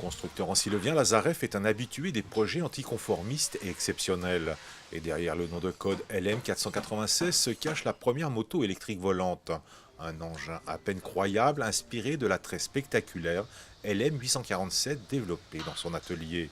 Constructeur ancillovien, Lazarev est un habitué des projets anticonformistes et exceptionnels. Et derrière le nom de code LM496 se cache la première moto électrique volante. Un engin à peine croyable inspiré de la très spectaculaire LM847 développée dans son atelier.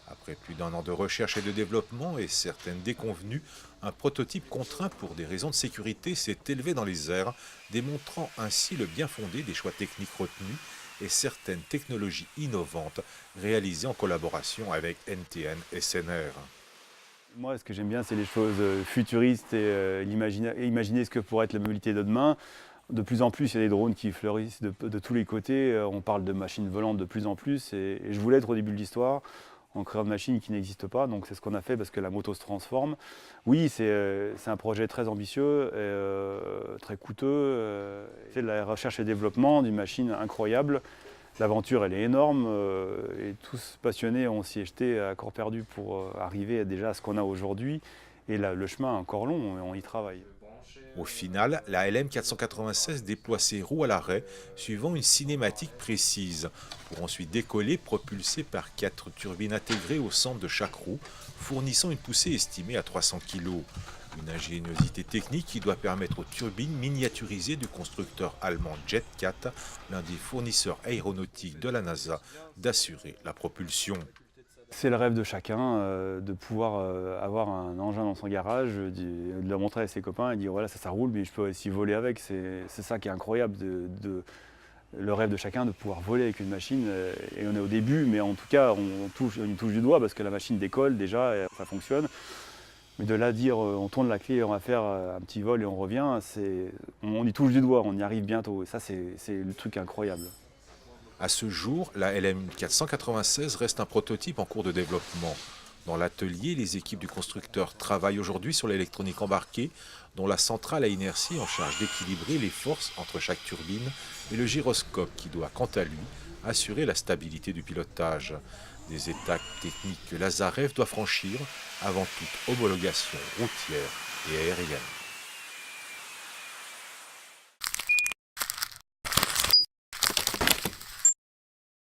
Après plus d'un an de recherche et de développement et certaines déconvenues, un prototype contraint pour des raisons de sécurité s'est élevé dans les airs, démontrant ainsi le bien fondé des choix techniques retenus et certaines technologies innovantes réalisées en collaboration avec NTN et SNR. Moi, ce que j'aime bien, c'est les choses futuristes et imaginer ce que pourrait être la mobilité de demain. De plus en plus, il y a des drones qui fleurissent de tous les côtés. On parle de machines volantes de plus en plus. Et je voulais être au début de l'histoire en créant une machine qui n'existe pas. Donc c'est ce qu'on a fait parce que la moto se transforme. Oui, c'est un projet très ambitieux et très coûteux. C'est de la recherche et développement d'une machine incroyable. L'aventure, elle est énorme et tous passionnés ont s'y jeté à corps perdu pour arriver déjà à ce qu'on a aujourd'hui. Et là, le chemin est encore long, on y travaille. Au final, la LM496 déploie ses roues à l'arrêt, suivant une cinématique précise, pour ensuite décoller propulsée par 4 turbines intégrées au centre de chaque roue, fournissant une poussée estimée à 300 kg. Une ingéniosité technique qui doit permettre aux turbines miniaturisées du constructeur allemand JetCat, l'un des fournisseurs aéronautiques de la NASA, d'assurer la propulsion. C'est le rêve de chacun de pouvoir avoir un engin dans son garage, de le montrer à ses copains et dire voilà ça roule mais je peux aussi voler avec. C'est ça qui est incroyable, le rêve de chacun de pouvoir voler avec une machine. Et on est au début mais en tout cas on touche du doigt parce que la machine décolle déjà et ça fonctionne. Mais de là dire on tourne la clé et on va faire un petit vol et on revient, on y touche du doigt, on y arrive bientôt. Et ça c'est le truc incroyable. À ce jour, la LM496 reste un prototype en cours de développement. Dans l'atelier, les équipes du constructeur travaillent aujourd'hui sur l'électronique embarquée, dont la centrale à inertie en charge d'équilibrer les forces entre chaque turbine et le gyroscope qui doit, quant à lui, assurer la stabilité du pilotage. Des étapes techniques que Lazarev doit franchir avant toute homologation routière et aérienne.